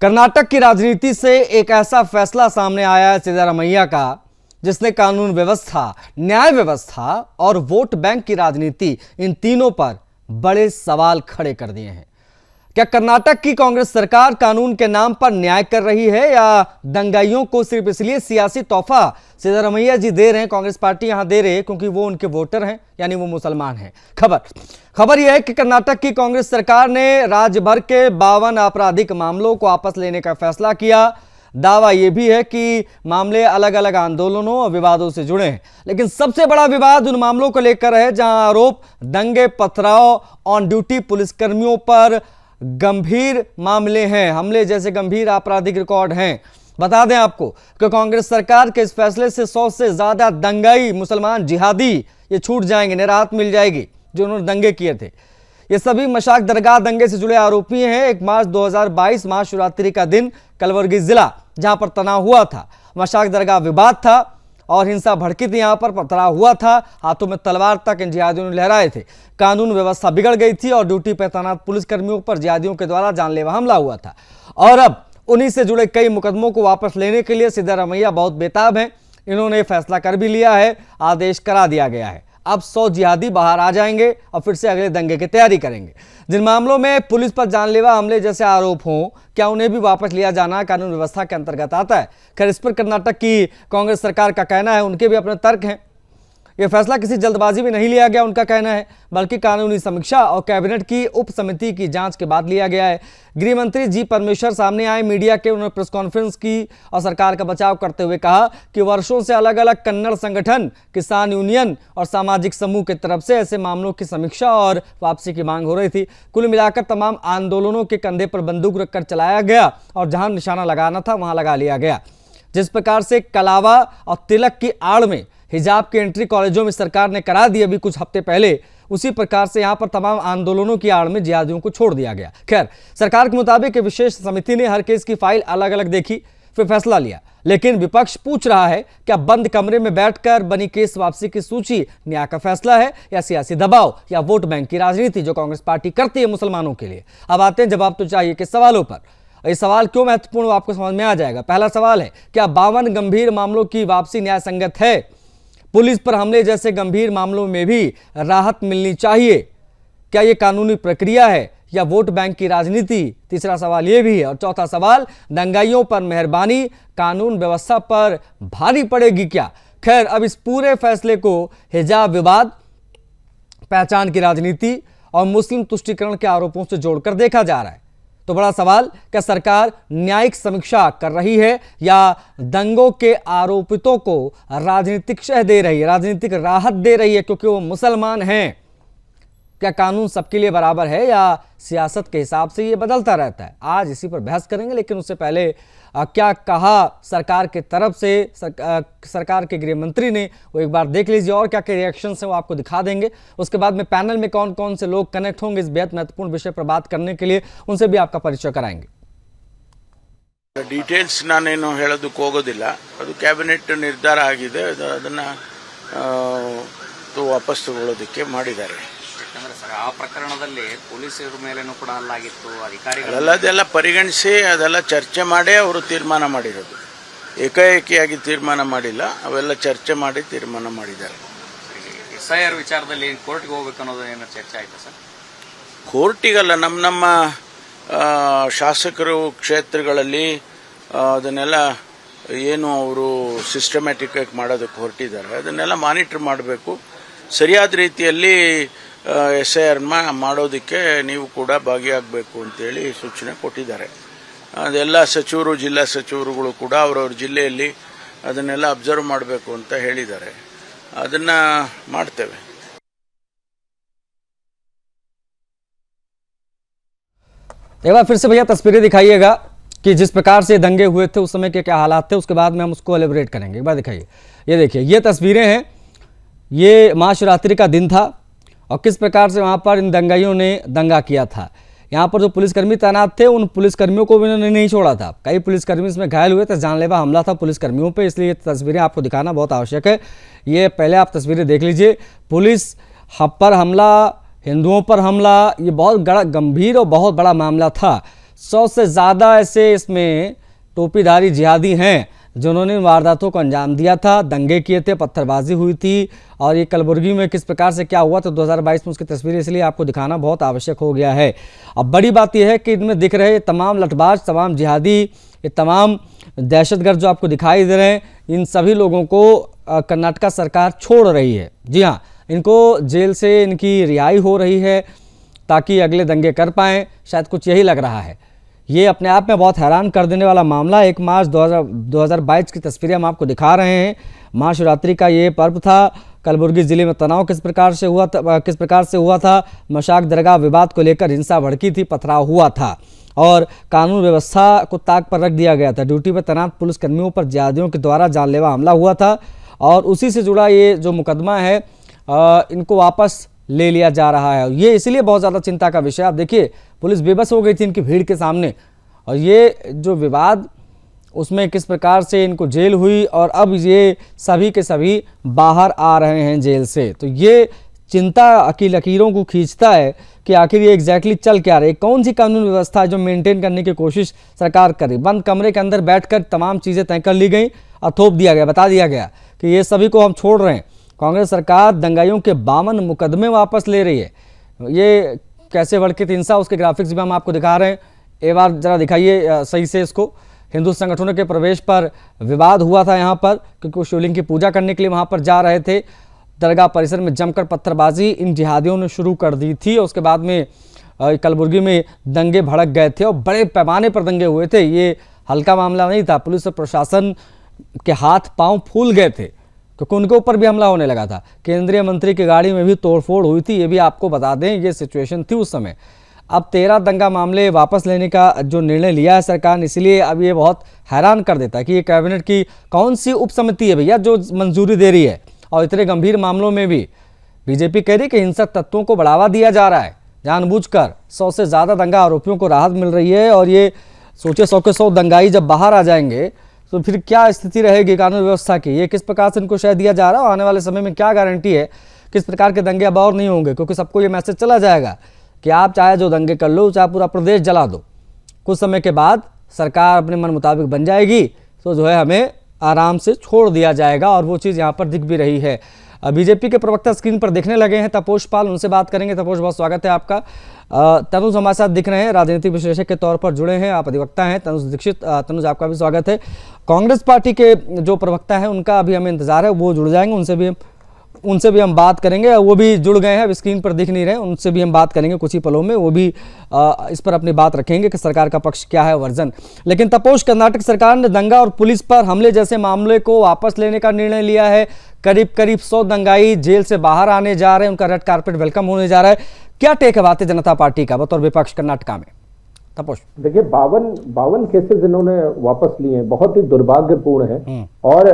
कर्नाटक की राजनीति से एक ऐसा फैसला सामने आया है सिद्धारमैया का, जिसने कानून व्यवस्था, न्याय व्यवस्था और वोट बैंक की राजनीति, इन तीनों पर बड़े सवाल खड़े कर दिए हैं। क्या कर्नाटक की कांग्रेस सरकार कानून के नाम पर न्याय कर रही है, या दंगाइयों को सिर्फ इसलिए सियासी तोहफा सिद्धारमैया जी दे रहे हैं, कांग्रेस पार्टी यहां दे रहे हैं क्योंकि वो उनके वोटर हैं, यानी वो मुसलमान हैं। खबर यह है कि कर्नाटक की कांग्रेस सरकार ने राज्य भर के 52 आपराधिक मामलों को वापस लेने का फैसला किया। दावा यह भी है कि मामले अलग अलग आंदोलनों और विवादों से जुड़े हैं, लेकिन सबसे बड़ा विवाद उन मामलों को लेकर है जहां आरोप दंगे, पथराव, ऑन ड्यूटी पुलिसकर्मियों पर गंभीर मामले हैं, हमले जैसे गंभीर आपराधिक रिकॉर्ड हैं। बता दें आपको कि कांग्रेस सरकार के इस फैसले से 100 से ज्यादा दंगाई मुसलमान जिहादी ये छूट जाएंगे, निराहत मिल जाएगी, जो उन्होंने दंगे किए थे। ये सभी मशाक दरगाह दंगे से जुड़े आरोपी हैं। 1 मार्च 2022 महाशिवरात्रि का दिन कलबुर्गी जिला, जहां पर तनाव हुआ था, मशाक दरगाह विवाद था और हिंसा भड़की थी, यहां पर पथराव हुआ था, हाथों में तलवार तक इन जिहादियों ने लहराए थे। कानून व्यवस्था बिगड़ गई थी और ड्यूटी पर तैनात पुलिसकर्मियों पर जिहादियों के द्वारा जानलेवा हमला हुआ था। और अब उन्हीं से जुड़े कई मुकदमों को वापस लेने के लिए सिद्धारमैया बहुत बेताब हैं। इन्होंने फैसला कर भी लिया है, आदेश करा दिया गया है। अब 100 जिहादी बाहर आ जाएंगे और फिर से अगले दंगे की तैयारी करेंगे। जिन मामलों में पुलिस पर जानलेवा हमले जैसे आरोप हों, क्या उन्हें भी वापस लिया जाना कानून व्यवस्था के अंतर्गत आता है? खैर, इस पर कर्नाटक की कांग्रेस सरकार का कहना है, उनके भी अपने तर्क हैं। यह फैसला किसी जल्दबाजी में नहीं लिया गया, उनका कहना है, बल्कि कानूनी समीक्षा और कैबिनेट की उप समिति की जांच के बाद लिया गया है। गृह मंत्री जी परमेश्वर सामने आए मीडिया के, उन्होंने प्रेस कॉन्फ्रेंस की और सरकार का बचाव करते हुए कहा कि वर्षों से अलग अलग कन्नड़ संगठन, किसान यूनियन और सामाजिक समूह की तरफ से ऐसे मामलों की समीक्षा और वापसी की मांग हो रही थी। कुल मिलाकर तमाम आंदोलनों के कंधे पर बंदूक रखकर चलाया गया और जहां निशाना लगाना था वहां लगा लिया गया। जिस प्रकार से कलावा और तिलक की आड़ में हिजाब की एंट्री कॉलेजों में सरकार ने करा दी अभी कुछ हफ्ते पहले, उसी प्रकार से यहां पर तमाम आंदोलनों की आड़ में जिहादियों को छोड़ दिया गया। खैर, सरकार के मुताबिक विशेष समिति ने हर केस की फाइल अलग अलग देखी, फिर फैसला लिया। लेकिन विपक्ष पूछ रहा है, क्या बंद कमरे में बैठकर बनी केस वापसी की सूची न्याय का फैसला है, या सियासी दबाव, या वोट बैंक की राजनीति जो कांग्रेस पार्टी करती है मुसलमानों के लिए? अब आते हैं जवाब तो चाहिए के सवालों पर। ये सवाल क्यों महत्वपूर्ण, आपको समझ में आ जाएगा। पहला सवाल है, क्या 52 गंभीर मामलों की वापसी न्याय संगत है? पुलिस पर हमले जैसे गंभीर मामलों में भी राहत मिलनी चाहिए। क्या यह कानूनी प्रक्रिया है या वोट बैंक की राजनीति? तीसरा सवाल यह भी है। और चौथा सवाल, दंगाइयों पर मेहरबानी कानून व्यवस्था पर भारी पड़ेगी क्या? खैर, अब इस पूरे फैसले को हिजाब विवाद, पहचान की राजनीति और मुस्लिम तुष्टीकरण के आरोपों से जोड़कर देखा जा रहा है। तो बड़ा सवाल, क्या सरकार न्यायिक समीक्षा कर रही है या दंगों के आरोपितों को राजनीतिक शह दे रही है, राजनीतिक राहत दे रही है क्योंकि वो मुसलमान हैं? क्या कानून सबके लिए बराबर है या सियासत के हिसाब से ये बदलता रहता है? आज इसी पर बहस करेंगे, लेकिन उससे पहले क्या कहा सरकार के तरफ से सरकार के गृह मंत्री ने, वो एक बार देख लीजिए और क्या क्या रिएक्शंस हैं वो आपको दिखा देंगे। उसके बाद में पैनल में कौन कौन से लोग कनेक्ट होंगे इस बेहद महत्वपूर्ण विषय पर बात करने के लिए, उनसे भी आपका परिचय कराएंगे। ಡೀಟೇಲ್ಸ್ ನಾನೇನು ಹೇಳೋದಕ್ಕೆ ಹೋಗೋದಿಲ್ಲ, ಅದು ಕ್ಯಾಬಿನೆಟ್ ನಿರ್ಧಾರ ಆಗಿದೆ, ಅದನ್ನು ವಾಪಸ್ ತಗೊಳ್ಳೋದಕ್ಕೆ ಮಾಡಿದ್ದಾರೆ. ಯಾಕಂದ್ರೆ ಸರ್, ಆ ಪ್ರಕರಣದಲ್ಲಿ ಪೊಲೀಸರ ಮೇಲೇನೂ ಕೂಡ ಹಲ್ಲಾಗಿತ್ತು, ಅಧಿಕಾರಿಗಳು ಅದೆಲ್ಲ ಪರಿಗಣಿಸಿ ಅದೆಲ್ಲ ಚರ್ಚೆ ಮಾಡೇ ಅವರು ತೀರ್ಮಾನ ಮಾಡಿರೋದು. ಏಕಾಏಕಿಯಾಗಿ ತೀರ್ಮಾನ ಮಾಡಿಲ್ಲ, ಅವೆಲ್ಲ ಚರ್ಚೆ ಮಾಡಿ ತೀರ್ಮಾನ ಮಾಡಿದ್ದಾರೆ. SIR ವಿಚಾರದಲ್ಲಿ ಕೋರ್ಟ್ಗೆ ಹೋಗ್ಬೇಕು ಅನ್ನೋದು ಏನೋ ಚರ್ಚೆ ಆಯ್ತಾ ಸರ್? ಕೋರ್ಟಿಗಲ್ಲ, ನಮ್ಮ ಶಾಸಕರು ಕ್ಷೇತ್ರಗಳಲ್ಲಿ ಅದನ್ನೆಲ್ಲ ಏನು ಅವರು ಸಿಸ್ಟಮ್ಯಾಟಿಕ್ ಆಗಿ ಮಾಡೋದಕ್ಕೆ ಹೊರಟಿದ್ದಾರೆ, ಅದನ್ನೆಲ್ಲ ಮಾನಿಟರ್ ಮಾಡಬೇಕು. ಸರಿಯಾದ ರೀತಿಯಲ್ಲಿ SIR ಮಾಡೋದಕ್ಕೆ ನೀವು ಕೂಡ ಭಾಗಿಯಾಗಬೇಕು ಅಂತೇಳಿ ಸೂಚನೆ ಕೊಟ್ಟಿದ್ದಾರೆ. ಅದೆಲ್ಲ ಸಚಿವರು, ಜಿಲ್ಲಾ ಸಚಿವರುಗಳು ಕೂಡ ಅವರವ್ರ ಜಿಲ್ಲೆಯಲ್ಲಿ ಅದನ್ನೆಲ್ಲ ಅಬ್ಸರ್ವ್ ಮಾಡಬೇಕು ಅಂತ ಹೇಳಿದ್ದಾರೆ. ಅದನ್ನು ಮಾಡ್ತೇವೆ. एक बार फिर से भैया तस्वीरें दिखाइएगा कि जिस प्रकार से दंगे हुए थे उस समय के क्या हालात थे, उसके बाद में हम उसको एलिब्रेट करेंगे। एक बार दिखाइए, ये देखिए, ये तस्वीरें हैं, ये महाशिवरात्रि का दिन था और किस प्रकार से वहाँ पर इन दंगाइयों ने दंगा किया था। यहाँ पर जो पुलिसकर्मी तैनात थे, उन पुलिसकर्मियों को भी इन्होंने नहीं छोड़ा था। कई पुलिसकर्मी इसमें घायल हुए थे, जानलेवा हमला था पुलिसकर्मियों पे, इसलिए ये तस्वीरें आपको दिखाना बहुत आवश्यक है। ये पहले आप तस्वीरें देख लीजिए, पुलिस पर हमला, हिंदुओं पर हमला, ये बहुत गंभीर और बहुत बड़ा मामला था। 100 से ज़्यादा ऐसे इसमें टोपीधारी जिहादी हैं जिन्होंने वारदातों को अंजाम दिया था, दंगे किए थे, पत्थरबाजी हुई थी। और ये कलबुर्गी में किस प्रकार से क्या हुआ तो 2022 में उसकी तस्वीरें इसलिए आपको दिखाना बहुत आवश्यक हो गया है। अब बड़ी बात यह है कि इनमें दिख रहे तमाम लठबाज, तमाम जिहादी, ये तमाम दहशतगर्द जो आपको दिखाई दे रहे हैं, इन सभी लोगों को कर्नाटका सरकार छोड़ रही है। जी हाँ, इनको जेल से इनकी रिहाई हो रही है ताकि अगले दंगे कर पाएँ, शायद कुछ यही लग रहा है। ये अपने आप में बहुत हैरान कर देने वाला मामला। 1 मार्च 2022 की तस्वीरें हम आपको दिखा रहे हैं। महाशिवरात्रि का ये पर्व था। कलबुर्गी जिले में तनाव किस प्रकार से हुआ था। मशाक दरगाह विवाद को लेकर हिंसा भड़की थी, पथराव हुआ था और कानून व्यवस्था को ताक पर रख दिया गया था। ड्यूटी पर तैनात पुलिसकर्मियों पर जिहादियों के द्वारा जानलेवा हमला हुआ था और उसी से जुड़ा ये जो मुकदमा है इनको वापस ले लिया जा रहा है। ये इसलिए बहुत ज़्यादा चिंता का विषय। आप देखिए, पुलिस बेबस हो गई थी इनकी भीड़ के सामने और ये जो विवाद उसमें किस प्रकार से इनको जेल हुई और अब ये सभी के सभी बाहर आ रहे हैं जेल से। तो ये चिंता की लकीरों को खींचता है कि आखिर ये एग्जैक्टली चल क्या रही है, कौन सी कानून व्यवस्था है जो मेंटेन करने की कोशिश सरकार करे। बंद कमरे के अंदर बैठकर तमाम चीज़ें तय कर ली गई और थोप दिया गया, बता दिया गया कि ये सभी को हम छोड़ रहे हैं। कांग्रेस सरकार दंगाइयों के 52 मुकदमे वापस ले रही है। ये कैसे भड़की थी हिंसा, उसके ग्राफिक्स भी हम आपको दिखा रहे हैं। एक बार जरा दिखाइए सही से इसको। हिंदू संगठनों के प्रवेश पर विवाद हुआ था यहाँ पर, क्योंकि वो शिवलिंग की पूजा करने के लिए वहाँ पर जा रहे थे। दरगाह परिसर में जमकर पत्थरबाजी इन जिहादियों ने शुरू कर दी थी। उसके बाद में कलबुर्गी में दंगे भड़क गए थे और बड़े पैमाने पर दंगे हुए थे। ये हल्का मामला नहीं था। पुलिस और प्रशासन के हाथ पांव फूल गए थे क्योंकि उनके ऊपर भी हमला होने लगा था। केंद्रीय मंत्री की गाड़ी में भी तोड़फोड़ हुई थी। ये भी आपको बता दें, ये सिचुएशन थी उस समय। अब 13 दंगा मामले वापस लेने का जो निर्णय लिया है सरकार ने, इसलिए अब ये बहुत हैरान कर देता है कि ये कैबिनेट की कौन सी उप समिति है भैया जो मंजूरी दे रही है। और इतने गंभीर मामलों में भी बीजेपी कह रही है कि हिंसक तत्वों को बढ़ावा दिया जा रहा है जानबूझकर। 100 से ज़्यादा दंगा आरोपियों को राहत मिल रही है और ये सोचे 100 के 100 दंगाई जब बाहर आ जाएंगे तो फिर क्या स्थिति रहेगी कानून व्यवस्था की। ये किस प्रकार से इनको शय दिया जा रहा है, आने वाले समय में क्या गारंटी है किस प्रकार के दंगे अब और नहीं होंगे, क्योंकि सबको ये मैसेज चला जाएगा कि आप चाहे जो दंगे कर लो, चाहे पूरा प्रदेश जला दो, कुछ समय के बाद सरकार अपने मन मुताबिक बन जाएगी तो जो है हमें आराम से छोड़ दिया जाएगा। और वो चीज़ यहाँ पर दिख भी रही है। बीजेपी के प्रवक्ता स्क्रीन पर दिखने लगे हैं, तपोष पाल, उनसे बात करेंगे। तपोष, बहुत स्वागत है आपका। तनुज हमारे साथ दिख रहे हैं, राजनीतिक विश्लेषक के तौर पर जुड़े हैं, आप अधिवक्ता हैं। तनुज दीक्षित, तनुज आपका भी स्वागत है। कांग्रेस पार्टी के जो प्रवक्ता हैं उनका अभी हमें इंतजार है, वो जुड़ जाएंगे, उनसे भी हम बात करेंगे। वो भी जुड़ गए हैं, अब स्क्रीन पर दिख नहीं रहे, उनसे भी हम बात करेंगे कुछ ही पलों में। वो भी इस पर अपनी बात रखेंगे कि सरकार का पक्ष क्या है, वर्जन। लेकिन तपोष, कर्नाटक सरकार ने दंगा और पुलिस पर हमले जैसे मामले को वापस लेने का निर्णय लिया है। करीब 100 दंगाई जेल से बाहर आने जा रहे हैं, उनका रेड कार्पेट वेलकम होने जा रहा है। क्या टेक है भारतीय जनता पार्टी का बतौर विपक्ष कर्नाटका में? तपोष, देखिए 52 केसेस इन्होंने वापस लिए हैं, बहुत ही दुर्भाग्यपूर्ण है। और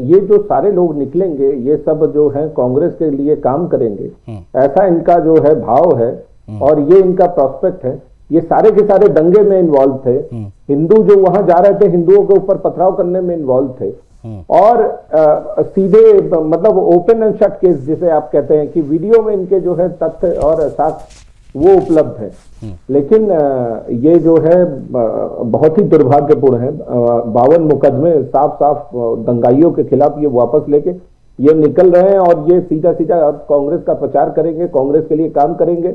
ये जो सारे लोग निकलेंगे, ये सब जो है कांग्रेस के लिए काम करेंगे, ऐसा इनका जो है भाव है और ये इनका प्रोस्पेक्ट है। ये सारे के सारे दंगे में इन्वॉल्व थे। हिंदू जो वहां जा रहे थे, हिंदुओं के ऊपर पथराव करने में इन्वॉल्व थे और सीधे मतलब ओपन एंड शट केस जिसे आप कहते हैं कि वीडियो में इनके जो है तथ्य और साक्ष्य वो उपलब्ध है। लेकिन ये जो है बहुत ही दुर्भाग्यपूर्ण है। 52 मुकदमे साफ साफ दंगाइयों के खिलाफ ये वापस लेके ये निकल रहे हैं और ये सीधा सीधा अब कांग्रेस का प्रचार करेंगे, कांग्रेस के लिए काम करेंगे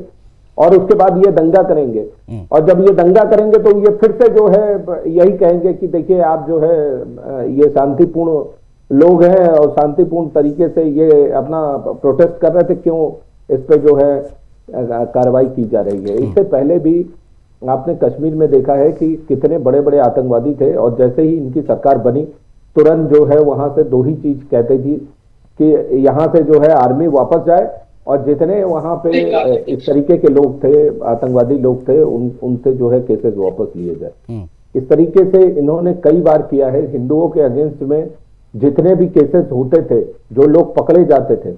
और उसके बाद ये दंगा करेंगे। और जब ये दंगा करेंगे तो ये फिर से जो है यही कहेंगे कि देखिए आप जो है ये शांतिपूर्ण लोग हैं और शांतिपूर्ण तरीके से ये अपना प्रोटेस्ट कर रहे थे, क्यों इस पे जो है कार्रवाई की जा रही है। इससे पहले भी आपने कश्मीर में देखा है कि कितने बड़े बड़े आतंकवादी थे और जैसे ही इनकी सरकार बनी तुरंत जो है वहां से दो ही चीज कहती थी कि यहां से जो है आर्मी वापस जाए और जितने वहां पे इस तरीके के लोग थे, आतंकवादी लोग थे, उनसे जो है केसेस वापस लिए जाए। इस तरीके से इन्होंने कई बार किया है। हिंदुओं के अगेंस्ट में जितने भी केसेस होते थे, जो लोग पकड़े जाते थे,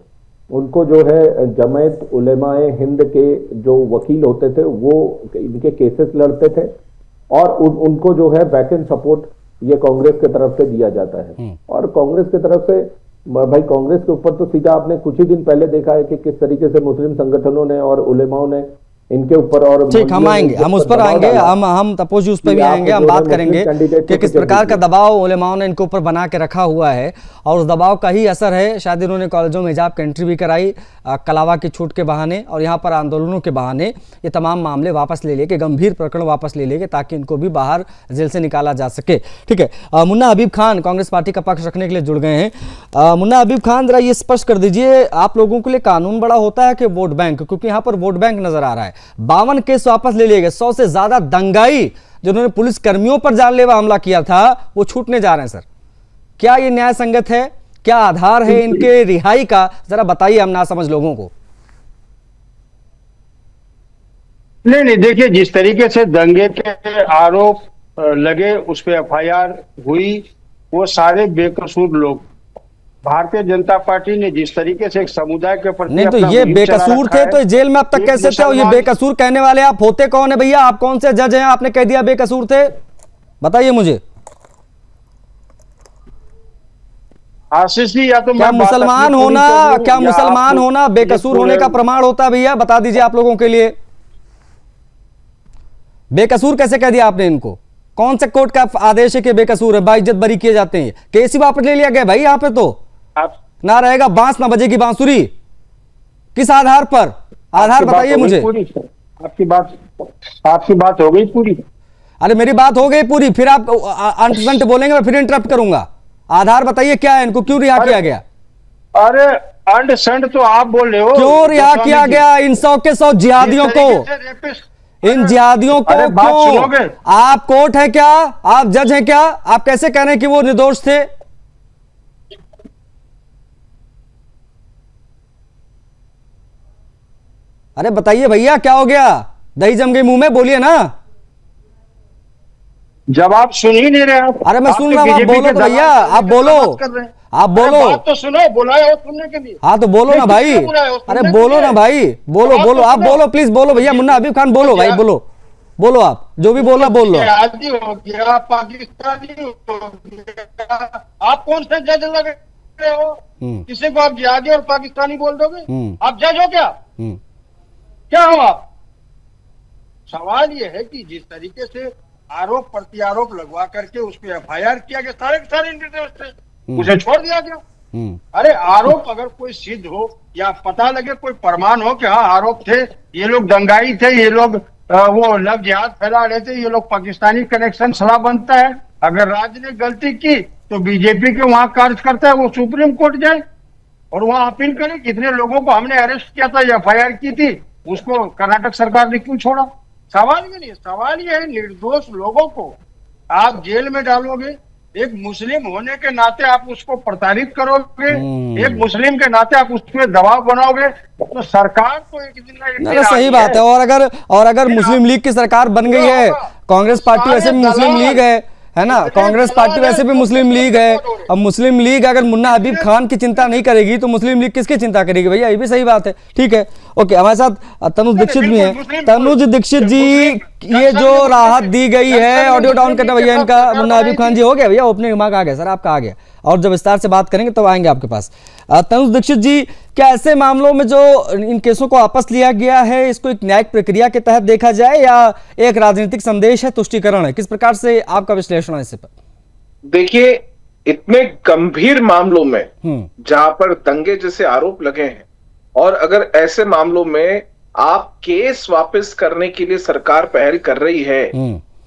उनको जो है जमायत उलेमाए हिंद के जो वकील होते थे वो इनके केसेस लड़ते थे और उनको जो है बैक एंड सपोर्ट ये कांग्रेस की तरफ से दिया जाता है। और कांग्रेस की तरफ से भाई कांग्रेस के ऊपर तो सीधा आपने कुछ ही दिन पहले देखा है कि किस तरीके से मुस्लिम संगठनों ने और उलेमाओं ने इनके ऊपर और ठीक, हम आएंगे, हम उस पर आएंगे, हम तपोज उस पर भी आएंगे, हम बात करेंगे कि किस प्रकार का दबाव उलेमाओं ने इनके ऊपर बना के रखा हुआ है और उस दबाव का ही असर है। शायद इन्होंने कॉलेजों में हिजाब की एंट्री भी कराई कलावा की छूट के बहाने और यहाँ पर आंदोलनों के बहाने ये तमाम मामले वापस ले लिए कि गंभीर प्रकरण वापस ले लिए ताकि इनको भी बाहर जेल से निकाला जा सके। ठीक है, मुन्ना हबीब खान कांग्रेस पार्टी का पक्ष रखने के लिए जुड़ गए हैं। मुन्ना हबीब खान, जरा ये स्पष्ट कर दीजिए, आप लोगों के लिए कानून बड़ा होता है कि वोट बैंक? क्योंकि यहाँ पर वोट बैंक नजर आ रहा है। 52 केस वापस ले लिए गए, 100 से ज्यादा दंगाई जिन्होंने पुलिस कर्मियों पर जानलेवा हमला किया था वो छूटने जा रहे हैं। सर, क्या ये न्याय संगत है? क्या आधार है इनके रिहाई का? जरा बताइए हम नासमझ लोगों को। नहीं, देखिए, जिस तरीके से दंगे के आरोप लगे, उस पे एफआईआर हुई, वो सारे बेकसूर लोग। भारतीय जनता पार्टी ने जिस तरीके से एक समुदाय के प्रति नहीं, तो ये बेकसूर थे तो जेल में अब तक कैसे थे? और ये बेकसूर कहने वाले आप होते कौन है भैया? आप कौन से जज हैं? आपने कह दिया बेकसूर थे, बताइए मुझे। आशीष जी, या तो क्या मुसलमान होना बेकसूर होने का प्रमाण होता है भैया? बता दीजिए आप लोगों के लिए। बेकसूर कैसे कह दिया आपने इनको? कौन से कोर्ट का आदेश है कि बेकसूर है, बाइज्जत बरी किए जाते हैं? केस ही वापस ले लिया गया भाई। यहाँ पे तो ना रहेगा बांस ना बजेगी बांसुरी। किस आधार पर? आधार बताइए मुझे। आपकी बात हो गई पूरी? अरे मेरी बात हो गई पूरी, फिर आप अंट बोलेंगे, मैं फिर इंटरप्ट करूंगा। आधार बताइए क्या है, इनको क्यों रिहा किया गया? अरे अंड संड तो आप बोल रहे हो। क्यों रिहा किया गया इन 100 के 100 जिहादियों को? इन जिहादियों को क्यों? आप कोर्ट है क्या? आप जज हैं क्या? आप कैसे कह रहे हैं कि वो निर्दोष थे? अरे बताइए भैया, क्या हो गया? दही जम गई मुंह में, बोलिए ना। जब आप सुन ही नहीं रहे आप। अरे मैं सुन रहा हूं, आप बोलो तो भैया, आप बोलो, आप बोलो। बात तो सुनो, बुलाए हो सुनने के लिए। हाँ तो बोलो ना भाई। अरे बोलो ना भाई, बोलो आप बोलो, प्लीज बोलो भैया। मुन्ना हबीब खान बोलो भाई, बोलो आप जो भी बोलना बोल लो। जिहादी हो गया, पाकिस्तानी हो गया, आप कौन से जज लग रहे हो? किसी को आप जिहादी और पाकिस्तानी बोल दोगे? आप जज हो क्या? क्या हो आप? सवाल ये है कि जिस तरीके से आरोप प्रत्यारोप लगवा करके उस पर एफआईआर किया गया, सारे निर्दोष थे, उसे छोड़ दिया गया। अरे आरोप अगर कोई सिद्ध हो या पता लगे, कोई प्रमाण हो कि हाँ आरोप थे, ये लोग दंगाई थे, ये लोग वो लव जिहाद फैला रहे थे, ये लोग पाकिस्तानी कनेक्शन सलाह बनता है। अगर राज्य ने गलती की तो बीजेपी के वहां कार्यकर्ता है वो सुप्रीम कोर्ट जाए और वहां अपील करे। कितने लोगों को हमने अरेस्ट किया था, एफआईआर की थी, उसको कर्नाटक सरकार ने क्यों छोड़ा? सवाल ये नहीं, सवाल ये है निर्दोष लोगों को आप जेल में डालोगे। एक मुस्लिम होने के नाते आप उसको प्रताड़ित करोगे, एक मुस्लिम के नाते आप उस पर दबाव बनाओगे, तो सरकार तो एक दिन ना एक दिन सही बात है। और अगर मुस्लिम लीग की सरकार बन गई है, कांग्रेस पार्टी वैसे भी मुस्लिम लीग है ना, कांग्रेस पार्टी वैसे भी मुस्लिम लीग है। अब मुस्लिम लीग अगर मुन्ना हबीब खान की चिंता नहीं करेगी तो मुस्लिम लीग किसकी चिंता करेगी भैया? ये भी सही बात है। ठीक है, ओके, हमारे साथ तनुज दीक्षित भी हैं। तनुज दीक्षित जी, ये जो राहत दी गई है, ऑडियो डाउन करना भैया इनका। मुन्ना हबीब खान जी हो गया भैया, ओपनिंग रिमार्क आ गया सर, आपका आ गया, और जब विस्तार से बात करेंगे तो आएंगे आपके पास। तनुज दीक्षित जी, क्या ऐसे मामलों में जो इन केसों को वापस लिया गया है, इसको एक न्यायिक प्रक्रिया के तहत देखा जाए या एक राजनीतिक संदेश है, तुष्टीकरण है? किस प्रकार से आपका विश्लेषण है इससे पर? देखिए, इतने गंभीर मामलों में जहां पर दंगे जैसे आरोप लगे हैं, और अगर ऐसे मामलों में आप केस वापस करने के लिए सरकार पहल कर रही है,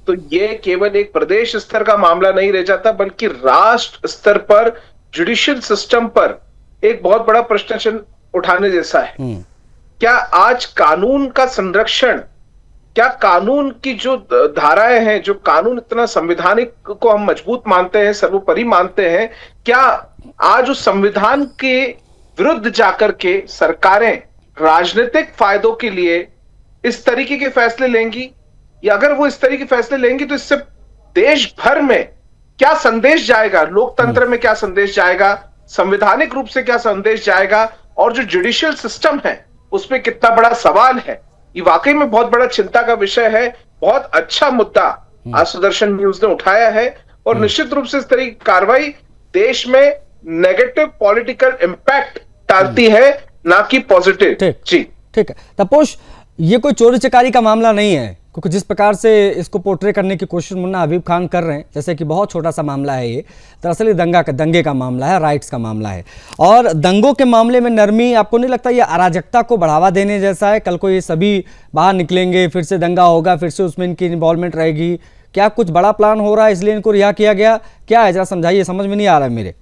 तो ये केवल एक प्रदेश स्तर का मामला नहीं रह जाता, बल्कि राष्ट्र स्तर पर जुडिशियल सिस्टम पर एक बहुत बड़ा प्रश्न चिन्ह उठाने जैसा है। क्या आज कानून का संरक्षण, क्या कानून की जो धाराएं हैं, जो कानून इतना संवैधानिक को हम मजबूत मानते हैं, सर्वोपरि मानते हैं, क्या आज उस संविधान के विरुद्ध जाकर के सरकारें राजनीतिक फायदों के लिए इस तरीके के फैसले लेंगी? या अगर वो इस तरीके के फैसले लेंगी तो इससे देश भर में क्या संदेश जाएगा? लोकतंत्र में क्या संदेश जाएगा? संवैधानिक रूप से क्या संदेश जाएगा? और जो जुडिशियल सिस्टम है उस पर कितना बड़ा सवाल है? ये वाकई में बहुत बड़ा चिंता का विषय है। बहुत अच्छा मुद्दा आज सुदर्शन न्यूज ने उठाया है, और निश्चित रूप से इस तरह की कार्रवाई देश में नेगेटिव पॉलिटिकल इंपैक्ट डालती है, ना कि पॉजिटिव। जी ठीक है। तपोश, ये कोई चोरी चकारी का मामला नहीं है, क्योंकि जिस प्रकार से इसको पोर्ट्रे करने की कोशिश मुन्ना हबीब खान कर रहे हैं, जैसे कि बहुत छोटा सा मामला है ये, दरअसल ये दंगे का मामला है, राइट्स का मामला है। और दंगों के मामले में नरमी, आपको नहीं लगता ये अराजकता को बढ़ावा देने जैसा है? कल को ये सभी बाहर निकलेंगे, फिर से दंगा होगा, फिर से उसमें इनकी इन्वॉल्वमेंट रहेगी। क्या कुछ बड़ा प्लान हो रहा है इसलिए इनको रिहा किया गया? क्या है, जरा समझाइए, समझ में नहीं आ रहा है मेरे,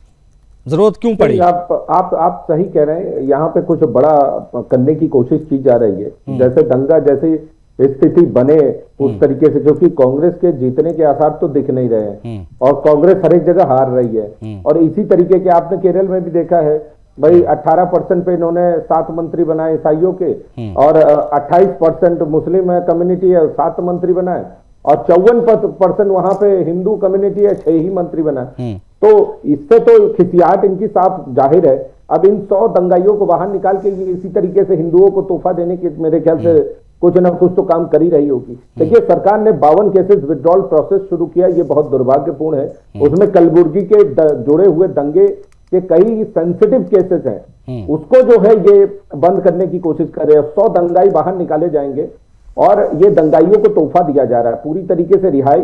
जरूरत क्यों पड़ी? आप सही कह रहे हैं, यहाँ पे कुछ बड़ा करने की कोशिश की जा रही है। जैसे दंगा जैसी स्थिति बने उस तरीके से, क्योंकि कांग्रेस के जीतने के आसार तो दिख नहीं रहे हैं और कांग्रेस हर एक जगह हार रही है। और इसी तरीके के आपने केरल में भी देखा है भाई, 18% पे इन्होंने 7 मंत्री बनाए ईसाइयों के, और 28% मुस्लिम कम्युनिटी है, 7 मंत्री बनाए, और 54% वहां पे हिंदू कम्युनिटी है, 6 ही मंत्री बनाए। तो इससे तो खिसियाहट इनकी साफ जाहिर है। अब इन 100 दंगाइयों को बाहर निकाल के ये इसी तरीके से हिंदुओं को तोहफा देने के मेरे ख्याल से कुछ ना कुछ तो काम कर ही रही होगी। देखिए, सरकार ने 52 केसेस विड्रॉल प्रोसेस शुरू किया, ये बहुत दुर्भाग्यपूर्ण है। उसमें कलबुर्गी के जुड़े हुए दंगे के कई सेंसिटिव केसेस हैं, उसको जो है ये बंद करने की कोशिश कर रहे हैं। 100 दंगाई बाहर निकाले जाएंगे और ये दंगाइयों को तोहफा दिया जा रहा है, पूरी तरीके से रिहाई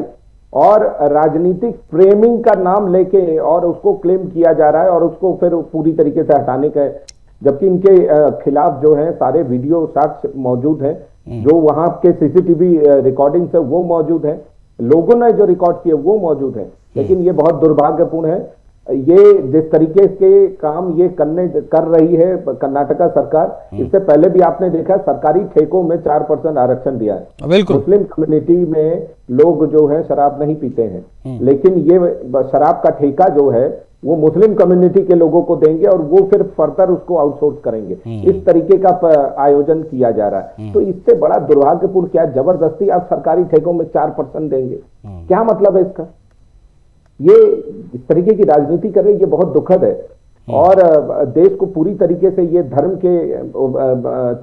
और राजनीतिक फ्रेमिंग का नाम लेके और उसको क्लेम किया जा रहा है और उसको फिर पूरी तरीके से हटाने का है। जबकि इनके खिलाफ जो है सारे वीडियो साक्ष्य मौजूद हैं, जो वहां के सीसीटीवी रिकॉर्डिंग है वो मौजूद है, लोगों ने जो रिकॉर्ड किए वो मौजूद है। लेकिन ये बहुत दुर्भाग्यपूर्ण है, ये जिस तरीके के काम ये कर रही है कर्नाटका सरकार। इससे पहले भी आपने देखा सरकारी ठेकों में 4% आरक्षण दिया है। मुस्लिम कम्युनिटी में लोग जो है शराब नहीं पीते हैं, लेकिन ये शराब का ठेका जो है वो मुस्लिम कम्युनिटी के लोगों को देंगे और वो फिर फर्दर उसको आउटसोर्स करेंगे। इस तरीके का आयोजन किया जा रहा है। तो इससे बड़ा दुर्भाग्यपूर्ण क्या, जबरदस्ती आप सरकारी ठेकों में 4% देंगे, क्या मतलब है इसका? ये इस तरीके की राजनीति कर रही है, ये बहुत दुखद है। और देश को पूरी तरीके से ये धर्म के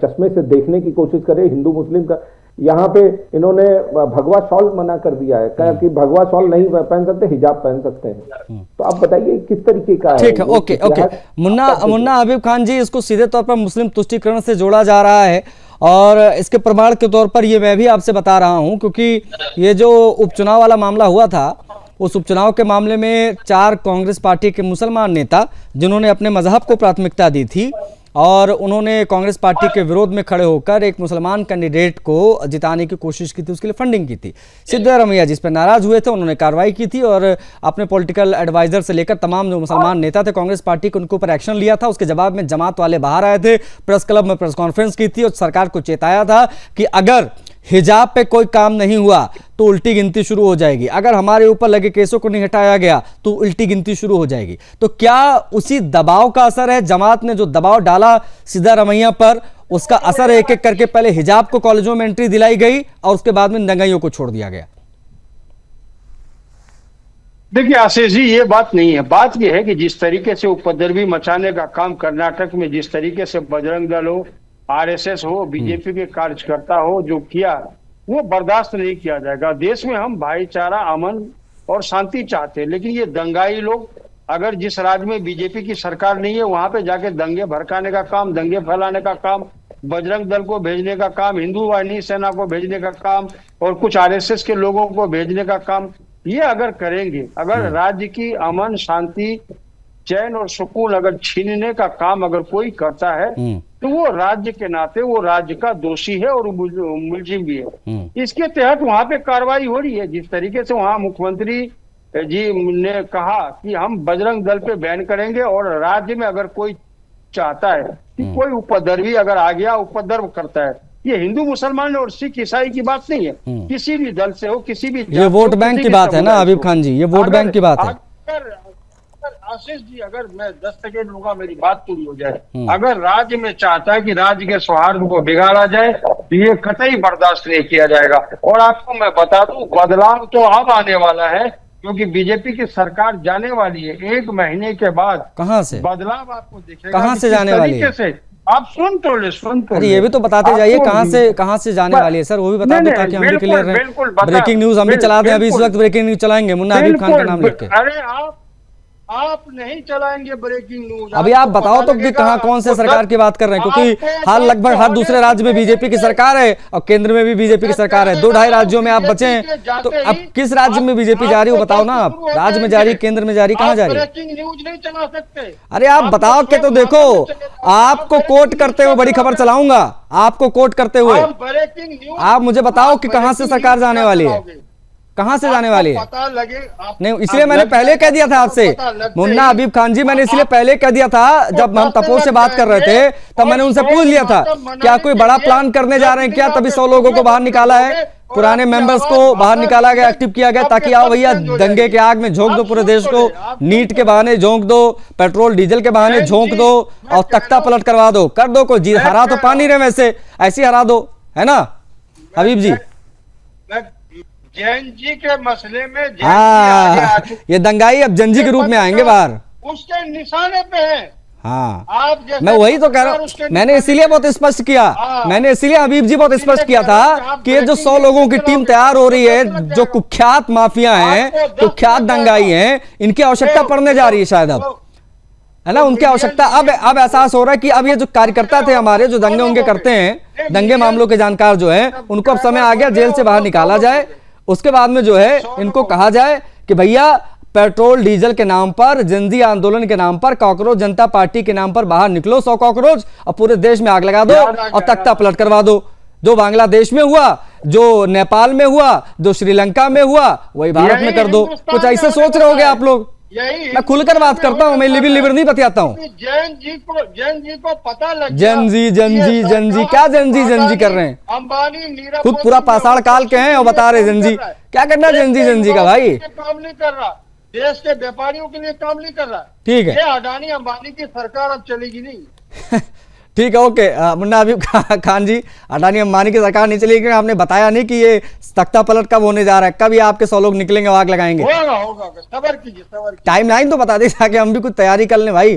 चश्मे से देखने की कोशिश कर रहे हिंदू मुस्लिम का। यहाँ पे इन्होंने भगवा शॉल मना कर दिया है, कहा कि भगवा शॉल नहीं पहन सकते, हिजाब पहन सकते हैं। तो आप बताइए किस तरीके का है? ठीक है, ओके। मुन्ना हबीब खान जी, इसको सीधे तौर पर मुस्लिम तुष्टीकरण से जोड़ा जा रहा है और इसके प्रमाण के तौर पर ये मैं भी आपसे बता रहा हूं, क्योंकि ये जो उपचुनाव वाला मामला हुआ था, उस उपचुनाव के मामले में 4 कांग्रेस पार्टी के मुसलमान नेता जिन्होंने अपने मजहब को प्राथमिकता दी थी और उन्होंने कांग्रेस पार्टी के विरोध में खड़े होकर एक मुसलमान कैंडिडेट को जिताने की कोशिश की थी, उसके लिए फंडिंग की थी। सिद्धारमैया जिस पर नाराज हुए थे, उन्होंने कार्रवाई की थी और अपने पॉलिटिकल एडवाइजर से लेकर तमाम जो मुसलमान नेता थे कांग्रेस पार्टी के, उनके ऊपर एक्शन लिया था। उसके जवाब में जमात वाले बाहर आए थे, प्रेस क्लब में प्रेस कॉन्फ्रेंस की थी और सरकार को चेताया था कि अगर हिजाब पे कोई काम नहीं हुआ तो उल्टी गिनती शुरू हो जाएगी, अगर हमारे ऊपर लगे केसों को नहीं हटाया गया तो उल्टी गिनती शुरू हो जाएगी। तो क्या उसी दबाव का असर है? जमात ने जो दबाव डाला सिद्धारमैया पर, उसका असर है? एक एक करके पहले हिजाब को कॉलेजों में एंट्री दिलाई गई और उसके बाद में दंगाइयों को छोड़ दिया गया। देखिए आशीष जी, ये बात नहीं है। बात ये है कि जिस तरीके से उपद्रवी मचाने का काम कर्नाटक में जिस तरीके से बजरंग दल हो, आरएसएस हो, बीजेपी के कार्यकर्ता हो जो किया, वो बर्दाश्त नहीं किया जाएगा। देश में हम भाईचारा, अमन और शांति चाहते हैं, लेकिन ये दंगाई लोग अगर जिस राज्य में बीजेपी की सरकार नहीं है वहां पे जाके दंगे भड़काने का काम, दंगे फैलाने का काम, बजरंग दल को भेजने का काम, हिंदू वाहिनी सेना को भेजने का काम और कुछ आरएसएस के लोगों को भेजने का काम, ये अगर करेंगे, अगर राज्य की अमन शांति चैन और सुकून अगर छीनने का काम अगर कोई करता है तो वो राज्य के नाते वो राज्य का दोषी है और मुलजिम भी है। इसके तहत वहां पे कार्रवाई हो रही है। जिस तरीके से वहां मुख्यमंत्री जी ने कहा कि हम बजरंग दल पे बैन करेंगे और राज्य में अगर कोई चाहता है कि कोई उपद्रवी अगर आ गया, उपद्रव करता है, ये हिंदू मुसलमान और सिख ईसाई की बात नहीं है, किसी भी दल से हो, किसी भी, ये वोट बैंक की बात है ना हबीब खान जी, ये वोट बैंक की बात है। आशीष जी, अगर मैं 10 सेकेंड लूंगा, मेरी बात पूरी हो जाए। अगर राज्य में चाहता है कि राज्य के सौहार्द को बिगाड़ा जाए तो ये कतई बर्दाश्त नहीं किया जाएगा। और आपको मैं बता दूं, बदलाव तो अब आने वाला है क्योंकि बीजेपी की सरकार जाने वाली है 1 महीने के बाद। कहाँ से बदलाव आपको दिखेगा? कहाँ से जाने वाली है? आप सुन तो ले। ये भी तो बताते जाइए कहाँ से जाने वाली है सर, वो भी बता दो ताकि हम भी क्लियर रहें। ब्रेकिंग न्यूज हम भी चला दें, अभी इस वक्त ब्रेकिंग न्यूज चलाएंगे मुन्ना हबीब खान का नाम लेके। अरे आप आप नहीं चलाएंगे ब्रेकिंग न्यूज। अभी आप बताओ तो कि कहाँ कौन से सरकार की बात कर रहे हैं, क्योंकि हर लगभग हर दूसरे राज्य में बीजेपी की सरकार है और केंद्र में भी बीजेपी की सरकार है। 2-2.5 राज्यों में आप बचे हैं, तो अब किस राज्य में बीजेपी जा रही हो बताओ ना आप। राज्य में जा रही, केंद्र में जा रही, कहाँ जा रही है? ब्रेकिंग न्यूज नहीं चला सकते। अरे आप बताओ के तो देखो, आपको कोट करते हुए बड़ी खबर चलाऊंगा, आपको कोट करते हुए। ब्रेकिंग न्यूज आप मुझे बताओ कि कहां से सरकार जाने वाली है, कहां से जाने वाली है? पता लगे नहीं, इसलिए मैंने पहले कह दिया था आपसे, मुन्ना हबीब खान जी, मैंने इसलिए पहले कह दिया था, जब हम तपोज से बात कर रहे थे तब मैंने उनसे पूछ लिया था क्या कोई बड़ा प्लान करने जा रहे हैं क्या, तभी 100 लोगों को बाहर निकाला है, पुराने मेंबर्स को बाहर निकाला गया, एक्टिव किया गया, ताकि आओ भैया दंगे के आग में झोंक दो पूरे देश को, नीट के बहाने झोंक दो, पेट्रोल डीजल के बहाने झोंक दो और तख्ता पलट करवा दो, कर दो, कोई जीत हरा तो पानी रहे, वैसे ऐसे हरा दो, है ना हबीब जी? जैन जी के मसले में जैन जी आगे आ हाँ, चुके ये दंगाई अब जंजी के रूप में आएंगे बाहर। उसके निशाने पे है। हाँ, आप जैसे मैं वही तो कह रहा हूँ, मैंने इसीलिए बहुत स्पष्ट किया, मैंने इसीलिए हबीब जी बहुत स्पष्ट किया था कि ये जो 100 लोगों की टीम तैयार हो रही है, जो कुख्यात माफिया हैं, कुख्यात दंगाई हैं, इनकी आवश्यकता पड़ने जा रही है शायद अब, है ना, उनकी आवश्यकता अब एहसास हो रहा है कि अब ये जो कार्यकर्ता थे हमारे, जो दंगे उंगे करते हैं, दंगे मामलों के जानकार जो हैं, उनको अब समय आ गया जेल से बाहर निकाला जाए। उसके बाद में जो है इनको कहा जाए कि भैया पेट्रोल डीजल के नाम पर, जंजी आंदोलन के नाम पर, कॉकरोच जनता पार्टी के नाम पर बाहर निकलो 100 कॉकरोच और पूरे देश में आग लगा दो और तख्ता पलट करवा दो। जो बांग्लादेश में हुआ, जो नेपाल में हुआ, जो श्रीलंका में हुआ, वही भारत में कर दो। कुछ ऐसे सोच रहे होगे आप लोग? यही मैं खुलकर बात करता हूँ, मैं लिबर नहीं बतियाता हूँ। जैन जी को पता लग गया। जंजी क्या जंजी कर रहे हैं? अंबानी नीरव खुद पूरा पाषाण काल के हैं और बता रहे जंजी, क्या करना जंजी का भाई? काम नहीं कर रहा, देश के व्यापारियों के लिए काम नहीं कर रहा। ठीक है, ये अडानी अंबानी की सरकार अब चलेगी नहीं। ठीक है, ओके मुन्ना हबीब खान जी, अडानी अंबानी की सरकार नहीं चलेगी, आपने बताया नहीं कि ये तख्ता पलट कब होने जा रहा है, कब ये आपके 100 लोग निकलेंगे, आग लगाएंगे? होगा, सबर कीजिए, सबर कीजिए। टाइम लाइन तो बता दे ताकि हम भी कुछ तैयारी कर लें भाई,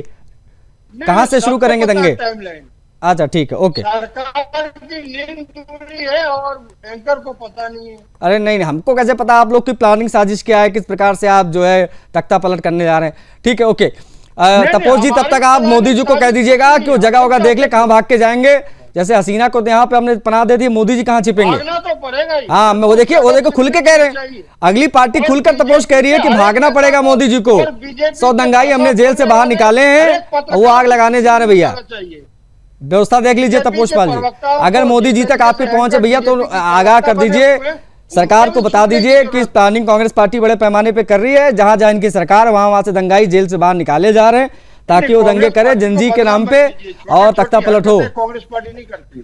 कहाँ से शुरू करेंगे दंगे? टाइम लाइन अच्छा ठीक है, ओके। सरकार की नींद टूटी है और एंकर को पता नहीं है। अरे नहीं, हमको कैसे पता आप लोग की प्लानिंग साजिश क्या है, किस प्रकार से आप जो है तख्ता पलट करने जा रहे हैं? ठीक है, ओके। तपोज जी, तब तक आप मोदी जी को कह दीजिएगा कि वो जगह होगा देख ले, कहाँ भाग के जाएंगे। जैसे हसीना को यहाँ पे हमने पनाह दे दी, मोदी जी कहाँ छिपेंगे? भागना तो पड़ेगा ही। हाँ, मैं वो देखो खुल के कह रहे हैं, अगली पार्टी खुलकर तपोज कह रही है कि भागना पड़ेगा मोदी जी को। 100 दंगाई हमने जेल से बाहर निकाले हैं, वो आग लगाने जा रहे भैया। व्यवस्था देख लीजिए तपोज पाल जी, अगर मोदी जी तक आपकी पहुंच है भैया तो आगाह कर दीजिए, सरकार को बता दीजिए कि प्लानिंग कांग्रेस पार्टी बड़े पैमाने पे कर रही है, जहां जहां इनकी सरकार वहां से दंगाई जेल से बाहर निकाले जा रहे हैं ताकि वो दंगे करे जंजी के नाम पे और तख्ता पलट हो। कांग्रेस पार्टी नहीं करती,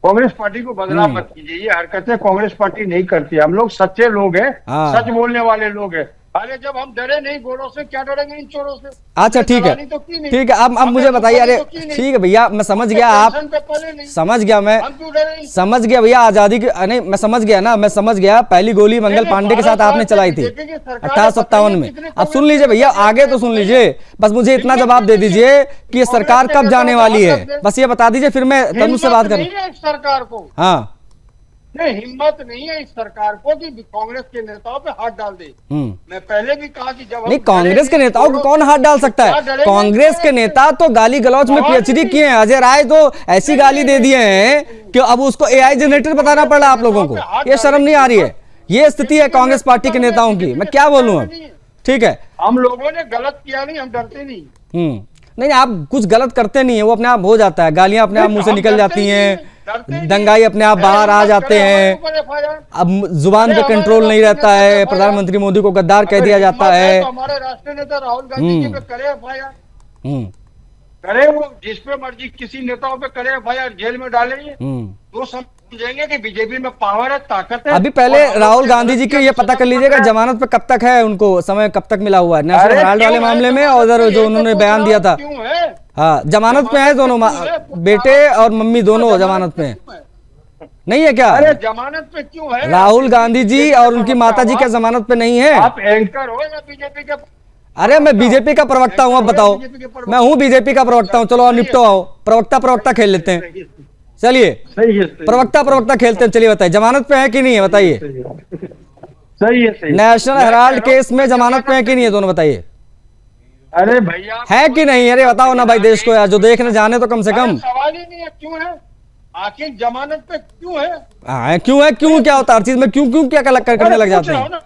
कांग्रेस पार्टी को बदनाम मत कीजिए, ये हरकतें कांग्रेस पार्टी नहीं करती। हम लोग सच्चे लोग हैं, सच बोलने वाले लोग हैं। अरे जब हम डरे नहीं गोरों से, क्या डरेंगे इन चोरों से? अच्छा ठीक है, तो ठीक है, अब मुझे बताइए। अरे ठीक है भैया, मैं समझ गया, आप समझ गया, मैं समझ गया भैया, आजादी की नहीं, मैं समझ गया ना, मैं समझ गया। पहली गोली मंगल पांडे के साथ आपने चलाई थी 1857 में। अब सुन लीजिए भैया, आगे तो सुन लीजिए, बस मुझे इतना जवाब दे दीजिए कि ये सरकार कब जाने वाली है, बस ये बता दीजिए, फिर मैं तनु से बात करूं। सरकार को हाँ नहीं, हिम्मत नहीं है इस सरकार को कि कांग्रेस के नेताओं पे हाथ डाल दे। मैं पहले भी कहा कि जब नहीं, कांग्रेस के नेताओं को कौन हाथ डाल सकता है? कांग्रेस के नेता तो गाली गलौज में पीएचडी किए हैं। अजय राय तो ऐसी गाली दे दिए हैं कि अब उसको एआई जनरेटर बताना पड़ रहा है आप लोगों को। ये शर्म नहीं आ रही है? ये स्थिति है कांग्रेस पार्टी के नेताओं की, मैं क्या बोलूं अब? ठीक है, हम लोगों ने गलत किया नहीं, हम डरते नहीं। नहीं, आप कुछ गलत करते नहीं है, वो अपने आप हो जाता है, गालियां अपने आप मुंह से निकल जाती हैं, दंगाई अपने आप बाहर आ जाते हैं, अब जुबान पे कंट्रोल नहीं रहता है, प्रधानमंत्री मोदी को गद्दार कह दिया जाता है। हमारे राष्ट्रीय नेता राहुल गांधी जी पे करे एफआईआर, करे वो जिस पे मर्जी किसी नेताओं पे करे एफआईआर, जेल में डालेंगे तो समझेंगे कि बीजेपी में पावर है, ताकत है। अभी पहले राहुल गांधी जी के ये पता कर लीजिएगा जमानत पे कब तक है, उनको समय कब तक मिला हुआ है नेशनल हेराल्ड वाले मामले में, और उधर जो उन्होंने बयान दिया था। हाँ, जमानत पे है दोनों, बेटे और मम्मी दोनों जमानत पे नहीं है क्या? अरे जमानत पे क्यों है? राहुल गांधी जी और उनकी माता जी क्या जमानत पे नहीं है? आप एंकर हो या बीजेपी के? अरे मैं बीजेपी का प्रवक्ता हूँ, अब बताओ। मैं हूँ बीजेपी का प्रवक्ता हूँ, चलो निपटो, आओ प्रवक्ता खेल लेते हैं, चलिए प्रवक्ता खेलते हैं, चलिए बताइए जमानत पे है कि नहीं है, बताइए। सही है, सही है। नेशनल मैं हेराल्ड कह रहा हूं, केस में जमानत में है कि नहीं है, दोनों बताइए। अरे भैया है कि नहीं? अरे बताओ ना भाई देश को यार, जो देखने जाने तो कम से अरे कम। सवाल ही नहीं है, क्यों है? आखिर जमानत पे क्यों है? हाँ, क्यों है? क्यों क्या होता है हर चीज में? क्यों क्यों क्या करने लग जाते हैं?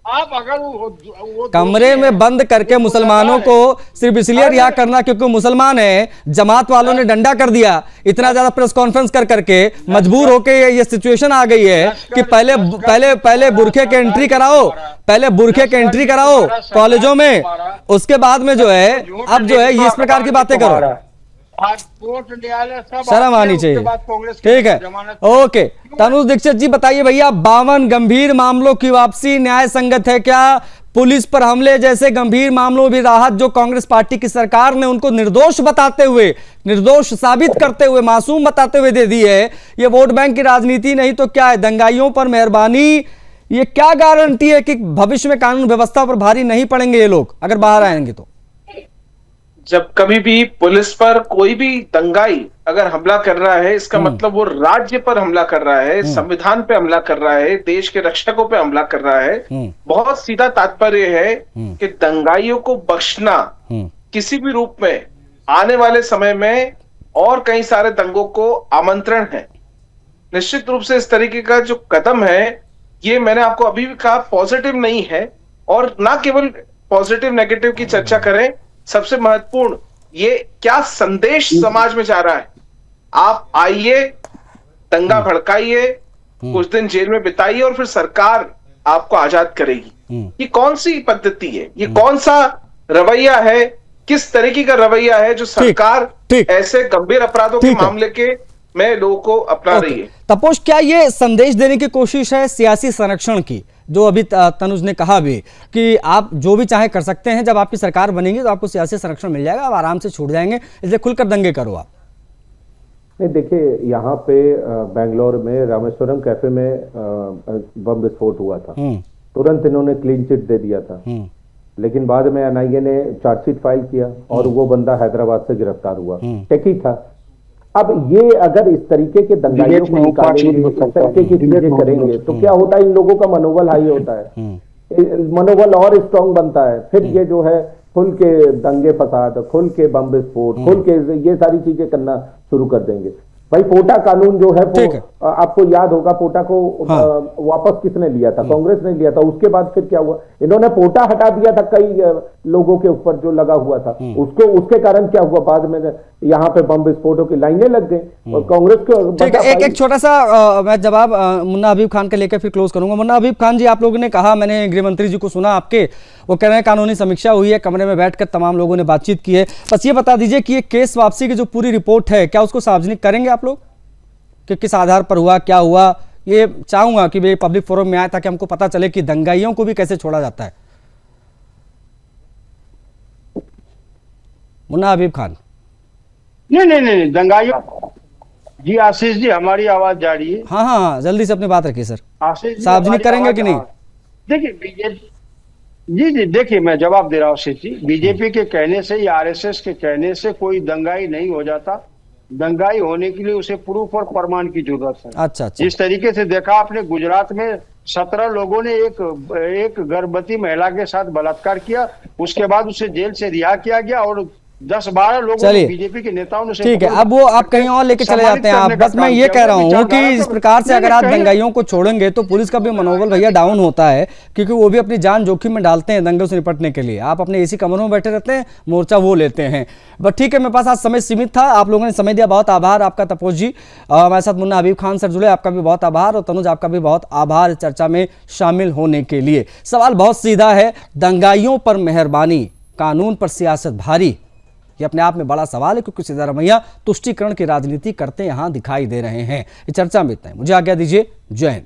आप अगर वो कमरे में बंद करके मुसलमानों को सिर्फ इसलिए रिहा करना क्योंकि मुसलमान है, जमात वालों ने डंडा कर दिया, इतना ज्यादा प्रेस कॉन्फ्रेंस कर करके मजबूर होके ये सिचुएशन आ गई है कि पहले बुरखे के एंट्री कराओ, पहले बुरखे के एंट्री कराओ कॉलेजों में, उसके बाद में जो है अब जो है ये इस प्रकार की बातें करो। आज कोर्ट न्यायालय सब शर्म आनी उसके चाहिए। बाद कांग्रेस ठीक है, जमानत ओके। तनुज दीक्षित जी बताइए भैया, 52 गंभीर मामलों की वापसी न्याय संगत है क्या? पुलिस पर हमले जैसे गंभीर मामलों में भी राहत जो कांग्रेस पार्टी की सरकार ने उनको निर्दोष बताते हुए, निर्दोष साबित करते हुए, मासूम बताते हुए दे दी है, ये वोट बैंक की राजनीति नहीं तो क्या है? दंगाइयों पर मेहरबानी, ये क्या गारंटी है कि भविष्य में कानून व्यवस्था पर भारी नहीं पड़ेंगे ये लोग अगर बाहर आएंगे तो? जब कभी भी पुलिस पर कोई भी दंगाई अगर हमला कर रहा है, इसका मतलब वो राज्य पर हमला कर रहा है, संविधान पे हमला कर रहा है, देश के रक्षकों पे हमला कर रहा है। बहुत सीधा तात्पर्य है कि दंगाइयों को बख्शना किसी भी रूप में आने वाले समय में और कई सारे दंगों को आमंत्रण है। निश्चित रूप से इस तरीके का जो कदम है, ये मैंने आपको अभी भी कहा पॉजिटिव नहीं है। और ना केवल पॉजिटिव नेगेटिव की चर्चा करें, सबसे महत्वपूर्ण ये क्या संदेश समाज में जा रहा है। आप आइए, दंगा भड़काइए, कुछ दिन जेल में बिताइए और फिर सरकार आपको आजाद करेगी। ये कौन सी पद्धति है? ये कौन सा रवैया है? किस तरीके का रवैया है जो सरकार ऐसे गंभीर अपराधों के मामले के में लोगों को अपना रही है? तपोष, क्या ये संदेश देने की कोशिश है सियासी संरक्षण की, जो अभी तनुज ने कहा भी कि आप जो भी चाहे कर सकते हैं, जब आपकी सरकार बनेगी तो आपको सियासी संरक्षण मिल जाएगा, आप आराम से छूट जाएंगे, इसलिए खुलकर दंगे करो आप? नहीं, देखिए यहाँ पे बेंगलोर में रामेश्वरम कैफे में बम विस्फोट हुआ था, तुरंत इन्होंने क्लीन चिट दे दिया था, लेकिन बाद में एनआईए ने चार्जशीट फाइल किया और वो बंदा हैदराबाद से गिरफ्तार हुआ, टेकी था। अब ये अगर इस तरीके के दंगाइयों को निकालेंगे, इस तरीके की चीजें करेंगे तो क्या होता है, इन लोगों का मनोबल हाई होता है, मनोबल और स्ट्रांग बनता है। फिर ये जो है खुल के दंगे फसाद, खुल के बम विस्फोट, खुल के ये सारी चीजें करना शुरू कर देंगे। भाई पोटा कानून जो है वो आपको याद होगा, पोटा को वापस किसने लिया था? कांग्रेस ने लिया था। उसके बाद फिर क्या हुआ, इन्होंने पोटा हटा दिया था कई लोगों के ऊपर जो लगा हुआ था, उसके कारण क्या हुआ, बाद में यहाँ पे बम विस्फोटों की लाइनें लग गई और कांग्रेस को। एक छोटा सा मैं जवाब मुन्ना हबीब खान का लेकर फिर क्लोज करूंगा। मुन्ना हबीब खान जी, आप लोगों ने कहा, मैंने गृह मंत्री जी को सुना आपके, वो कह रहे हैं कानूनी समीक्षा हुई है, कमरे में बैठकर तमाम लोगों ने बातचीत की है। बस ये बता दीजिए कि ये केस वापसी की जो पूरी रिपोर्ट है, क्या उसको सार्वजनिक करेंगे आप लोग कि किस आधार पर हुआ, क्या हुआ? ये चाहूंगा कि वे पब्लिक फोरम में आए ताकि हमको पता चले कि दंगाइयों को भी कैसे छोड़ा जाता है। मुन्ना हबीब खान। नहीं, दंगाइयों जी। आशीष जी, हमारी आवाज जा रही है? हाँ, जल्दी से अपनी बात रखिए सर। आशीष जी, सार्वजनिक करेंगे कि नहीं? देखिए बीजेपी जी, देखिए मैं जवाब दे रहा हूँ आशीष जी। बीजेपी के कहने से या आरएसएस के कहने से कोई दंगाई नहीं हो जाता। दंगाई होने के लिए उसे प्रूफ और प्रमाण की जरूरत है। अच्छा। जिस तरीके से देखा आपने, गुजरात में 17 लोगों ने एक गर्भवती महिला के साथ बलात्कार किया, उसके बाद उसे जेल से रिहा किया गया और 10-12 लोगों ने, बीजेपी के नेताओं ने। ठीक है, अब वो आप कहीं और लेके चले जाते हैं आप। बस मैं ये कह रहा हूँ कि इस प्रकार से अगर आप दंगाइयों को छोड़ेंगे तो पुलिस का भी मनोबल भैया डाउन होता है, क्योंकि वो भी अपनी जान जोखिम में डालते हैं दंगों से निपटने के लिए। आप अपने एसी कमरों में बैठे रहते हैं, मोर्चा वो लेते हैं। बट ठीक है, मेरे पास आज समय सीमित था, आप लोगों ने समय दिया, बहुत आभार आपका तपोष जी। हमारे साथ मुन्ना हबीब खान सर जुड़े, आपका भी बहुत आभार। और तनुज, आपका भी बहुत आभार चर्चा में शामिल होने के लिए। सवाल बहुत सीधा है, दंगाइयों पर मेहरबानी, कानून पर सियासत भारी, ये अपने आप में बड़ा सवाल है, क्योंकि सिद्धारमैया तुष्टीकरण की राजनीति करते यहां दिखाई दे रहे हैं। इस चर्चा में इतना ही, मुझे आज्ञा दीजिए। जय हिंद।